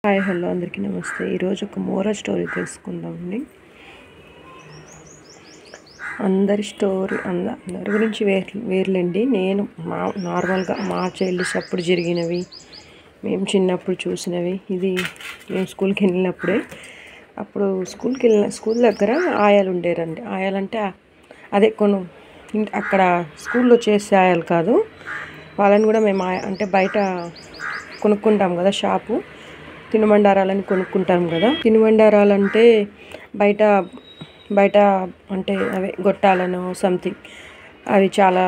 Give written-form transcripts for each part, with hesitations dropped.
Hi hello అందరికీ నమస్తే. ఈరోజు ఒక మోరల్ స్టోరీ తెలుసుకుందామండి. అందరి గురించి వేర్లేండి. నేను నార్మల్గా మా చైల్డ్స్ అప్పుడు జరిగినవి, మేము చిన్నప్పుడు చూసినవి. ఇది మేము స్కూల్కి వెళ్ళినప్పుడే. అప్పుడు స్కూల్ దగ్గర ఆయాలు ఉండేరండి. ఆయాలంటే అదే అక్కడ స్కూల్లో చేసే ఆయాలు కాదు. వాళ్ళని కూడా మేము అంటే బయట కొనుక్కుంటాం కదా, షాపు తినుబండారాలని కొనుక్కుంటాం కదా. తినుబండారాలంటే బయట అంటే అవే గొట్టాలను సంథింగ్ అవి చాలా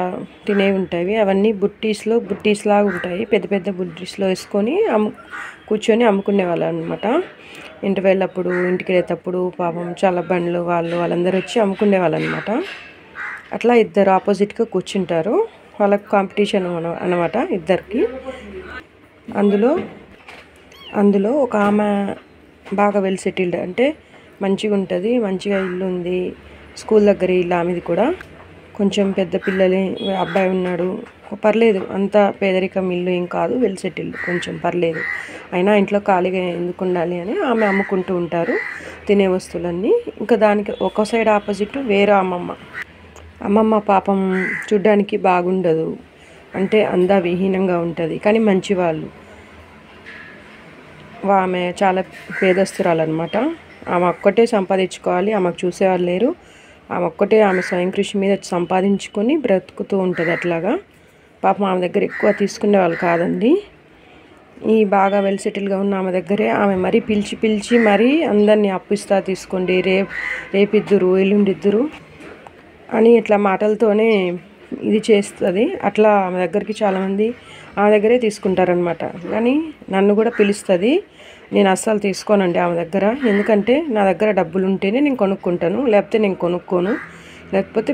తినేవి ఉంటాయి. అవన్నీ బుట్టీస్లాగా ఉంటాయి. పెద్ద పెద్ద బుట్టీస్లో వేసుకొని కూర్చొని అమ్ముకునేవాళ్ళు అనమాట. ఇంటికి వెళ్ళేటప్పుడు, ఇంటికి వెళ్ళేటప్పుడు పాపం చాలా బండ్లు వాళ్ళందరూ వచ్చి అమ్ముకునేవాళ్ళు అనమాట. అట్లా ఇద్దరు ఆపోజిట్గా కూర్చుంటారు. వాళ్ళకి కాంపిటీషన్ అనమాట ఇద్దరికి. అందులో ఒక ఆమె బాగా వెల్ సెటిల్డ్, అంటే మంచిగా ఉంటుంది, మంచిగా ఇల్లు ఉంది, స్కూల్ దగ్గర ఇల్లు. ఆమెది కూడా కొంచెం పెద్ద పిల్లలే, అబ్బాయి ఉన్నాడు, పర్లేదు, అంత పేదరికం ఇల్లు ఏం కాదు, వెల్ సెటిల్డ్, కొంచెం పర్లేదు. అయినా ఇంట్లో ఖాళీగా ఎందుకు ఉండాలి అని ఆమె అమ్ముకుంటూ ఉంటారు తినే వస్తువులన్నీ. ఇంకా దానికి ఒక సైడ్ ఆపోజిట్ వేరే అమ్మమ్మ పాపం చూడ్డానికి బాగుండదు, అంటే విహీనంగా ఉంటుంది, కానీ మంచివాళ్ళు. ఆమె చాలా పేదస్తురాలన్నమాట. ఆమె ఒక్కటే సంపాదించుకోవాలి, ఆమెకు చూసేవాళ్ళు లేరు. ఆమె స్వయం కృషి మీద సంపాదించుకొని బ్రతుకుతూ ఉంటుంది. అట్లాగా పాపం ఆమె దగ్గర ఎక్కువ తీసుకునే వాళ్ళు కాదండి. ఈ బాగా వెల్ సెటిల్గా ఉన్న ఆమె దగ్గరే ఆమె మరీ పిలిచి మరీ అందరినీ అప్పిస్తా, తీసుకోండి, రేపిద్దురు, ఎల్లుండిద్దురు అని ఇట్లా మాటలతోనే ఇది చేస్తుంది. అట్లా ఆమె దగ్గరికి చాలామంది ఆమె దగ్గరే తీసుకుంటారనమాట. కానీ నన్ను కూడా పిలుస్తుంది. నేను అస్సలు తీసుకోనండి ఆమె దగ్గర. ఎందుకంటే నా దగ్గర డబ్బులు ఉంటేనే నేను కొనుక్కుంటాను, లేకపోతే నేను కొనుక్కోను. లేకపోతే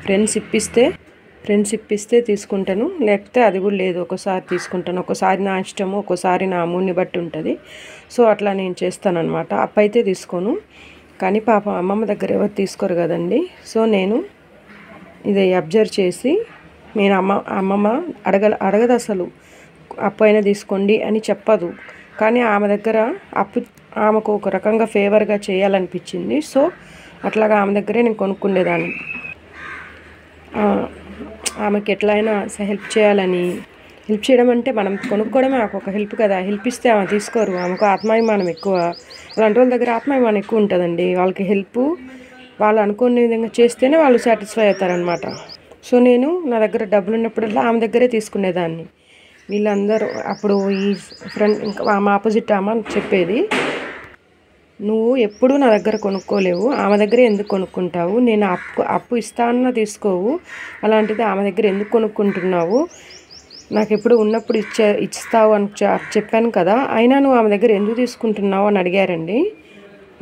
ఫ్రెండ్స్ ఇప్పిస్తే తీసుకుంటాను, లేకపోతే అది కూడా లేదు. ఒకసారి తీసుకుంటాను, ఒకసారి నా ఇష్టము, ఒకసారి నా మూడ్ని బట్టి ఉంటుంది. సో అట్లా నేను చేస్తానన్నమాట. అప్పైతే తీసుకోను. కానీ పాపం అమ్మమ్మ దగ్గర ఎవరు తీసుకోరు కదండి. సో నేను ఇది అబ్జర్వ్ చేసి, నేను అమ్మమ్మ అడగదు అసలు, అప్పు అయినా తీసుకోండి అని చెప్పదు. కానీ ఆమె దగ్గర ఆమెకు ఒక రకంగా ఫేవర్గా చేయాలనిపించింది. సో అట్లాగా ఆమె దగ్గరే నేను కొనుక్కునేదాన్ని. ఆమెకి ఎట్లయినా హెల్ప్ చేయాలని. హెల్ప్ చేయడం అంటే మనం కొనుక్కోవడమే ఆమెకు ఒక హెల్ప్ కదా. హెల్ప్ ఇస్తే ఆమె తీసుకోరు, ఆమెకు ఆత్మాభిమానం ఎక్కువ. అలాంటి వాళ్ళ దగ్గర ఆత్మాభిమానం ఎక్కువ ఉంటుందండి. వాళ్ళకి హెల్ప్ వాళ్ళు అనుకునే విధంగా చేస్తేనే వాళ్ళు సాటిస్ఫై అవుతారనమాట. సో నేను నా దగ్గర డబ్బులు ఉన్నప్పుడల్లా ఆమె దగ్గరే తీసుకునేదాన్ని. వీళ్ళందరూ అప్పుడు ఈ ఫ్రెండ్, ఇంకా ఆమె ఆపోజిట్ ఆమె చెప్పేది, నువ్వు ఎప్పుడూ నా దగ్గర కొనుక్కోలేవు, ఆమె దగ్గరే ఎందుకు కొనుక్కుంటావు? నేను అప్పు ఇస్తానన్నా తీసుకోవు, అలాంటిది ఆమె దగ్గర ఎందుకు కొనుక్కుంటున్నావు? నాకు ఎప్పుడు ఉన్నప్పుడు ఇస్తావు అని చెప్పాను కదా, అయినా నువ్వు ఆమె దగ్గర ఎందుకు తీసుకుంటున్నావు అని అడిగారండి.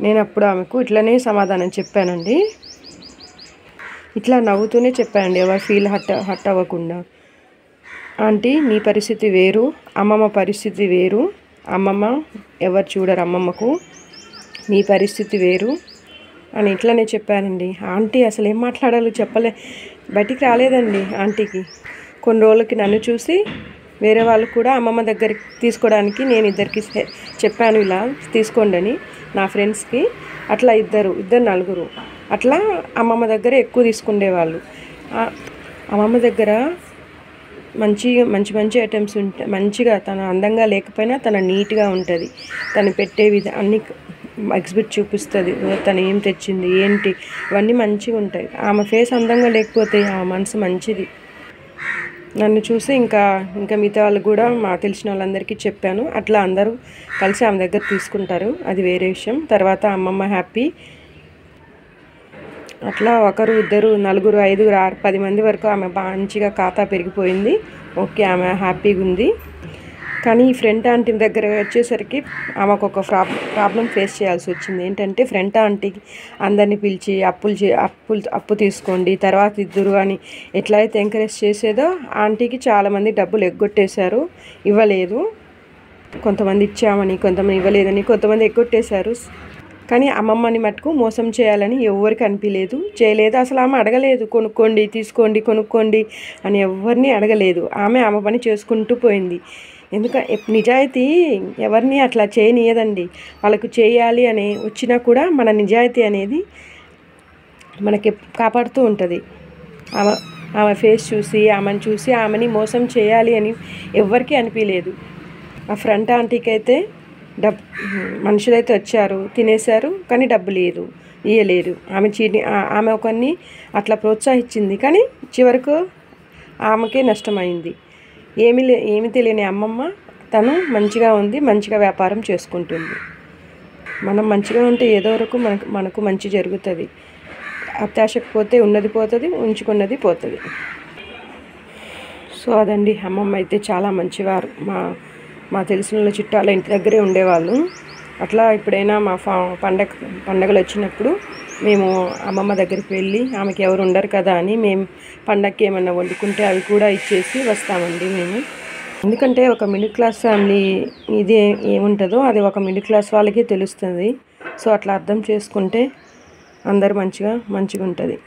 నేను అప్పుడు ఆమెకు ఇట్లనే సమాధానం చెప్పానండి. ఇట్లా నవ్వుతూనే చెప్పానండి, ఎవరు ఫీల్ హట్ అవ్వకుండా. ఆంటీ, నీ పరిస్థితి వేరు, అమ్మమ్మ పరిస్థితి వేరు. అమ్మమ్మ ఎవరు చూడరు, అమ్మమ్మకు నీ పరిస్థితి వేరు అని ఇట్లనే చెప్పానండి. ఆంటీ అసలు ఏం మాట్లాడాలో బయటికి రాలేదండి ఆంటీకి. కొన్ని రోజులకి నన్ను చూసి వేరే వాళ్ళు కూడా అమ్మమ్మ దగ్గరికి తీసుకోవడానికి నేను ఇద్దరికి చెప్పాను, ఇలా తీసుకోండి అని, నా ఫ్రెండ్స్కి. అట్లా ఇద్దరు నలుగురు అట్లా అమ్మమ్మ దగ్గర ఎక్కువ తీసుకునేవాళ్ళు. అమ్మమ్మ దగ్గర మంచి ఐటమ్స్ ఉంటాయి. మంచిగా, తన అందంగా లేకపోయినా తన నీట్గా ఉంటుంది. తను పెట్టే అన్ని ఎగ్జిబిట్ చూపిస్తుంది, తను ఏం తెచ్చింది ఏంటి, ఇవన్నీ మంచిగా ఉంటాయి. ఆమె ఫేస్ అందంగా లేకపోతే ఆమె మనసు మంచిది. నన్ను చూసి ఇంకా మిగతా వాళ్ళు కూడా, మా తెలిసిన వాళ్ళందరికీ చెప్పాను. అట్లా అందరూ కలిసి ఆమె దగ్గర తీసుకుంటారు, అది వేరే విషయం. తర్వాత అమ్మమ్మ హ్యాపీ. అట్లా ఒకరు, ఇద్దరు, నలుగురు, 5, 6, 10 మంది వరకు ఆమె మంచిగా ఖాతా పెరిగిపోయింది. ఓకే, ఆమె హ్యాపీగా ఉంది. కానీ ఈ ఫ్రెండ్ ఆంటీ దగ్గర వచ్చేసరికి ఆమెకు ఒక ప్రాబ్లం ఫేస్ చేయాల్సి వచ్చింది. ఏంటంటే ఫ్రెండ్ ఆంటీకి అందరినీ పిలిచి అప్పు తీసుకోండి, తర్వాత ఇద్దరు అని ఎట్లయితే ఎంకరేజ్ చేసేదో, ఆంటీకి చాలామంది డబ్బులు ఎగ్గొట్టేశారు, ఇవ్వలేదు. కొంతమంది ఇచ్చామని, కొంతమంది ఇవ్వలేదని, కొంతమంది ఎగ్గొట్టేశారు. కానీ అమ్మమ్మని మటుకు మోసం చేయాలని ఎవరికి చేయలేదు. అసలు ఆమె అడగలేదు, తీసుకోండి, కొనుక్కోండి అని ఎవరిని అడగలేదు. ఆమె పని చేసుకుంటూ పోయింది. నిజాయితీ ఎవరిని అట్లా చేయనీయదండి. వాళ్ళకు చేయాలి అని వచ్చినా కూడా మన నిజాయితీ అనేది మనకి కాపాడుతూ ఉంటుంది. ఆమె ఫేస్ చూసి ఆమెని మోసం చేయాలి అని ఎవ్వరికీ అనిపించలేదు. ఆ ఫ్రంట్ ఆంటీకి అయితే మనుషులైతే వచ్చారు, తినేశారు, కానీ డబ్బు లేదు, ఇయ్యలేరు. ఆమె ఒకరిని అట్లా ప్రోత్సహించింది, కానీ చివరకు ఆమెకే నష్టమైంది. ఏమీ తెలియని అమ్మమ్మ తను మంచిగా ఉంది, మంచిగా వ్యాపారం చేసుకుంటుంది. మనం మంచిగా ఉంటే ఏదో వరకు మనకు మంచి జరుగుతుంది. అత్యాశకు పోతే ఉన్నది పోతుంది, ఉంచుకున్నది పోతుంది. సో అదండి, అమ్మమ్మ అయితే చాలా మంచివారు. మా తెలిసిన చుట్టాల ఇంటి దగ్గరే ఉండేవాళ్ళు. అట్లా ఎప్పుడైనా మా పండగలు వచ్చినప్పుడు మేము అమ్మమ్మ దగ్గరికి వెళ్ళి, ఆమెకి ఎవరు ఉండరు కదా అని మేము పండగకి ఏమన్నా వండుకుంటే అవి కూడా ఇచ్చేసి వస్తామండి మేము. ఎందుకంటే ఒక మిడిల్ క్లాస్ ఫ్యామిలీ ఇది ఏముంటుందో అది ఒక మిడిల్ క్లాస్ వాళ్ళకి తెలుస్తుంది. సో అట్లా అర్థం చేసుకుంటే అందరూ మంచిగా ఉంటుంది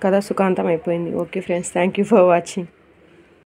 కదా. సుఖాంతం అయిపోయింది. Okay friends, thank you for watching.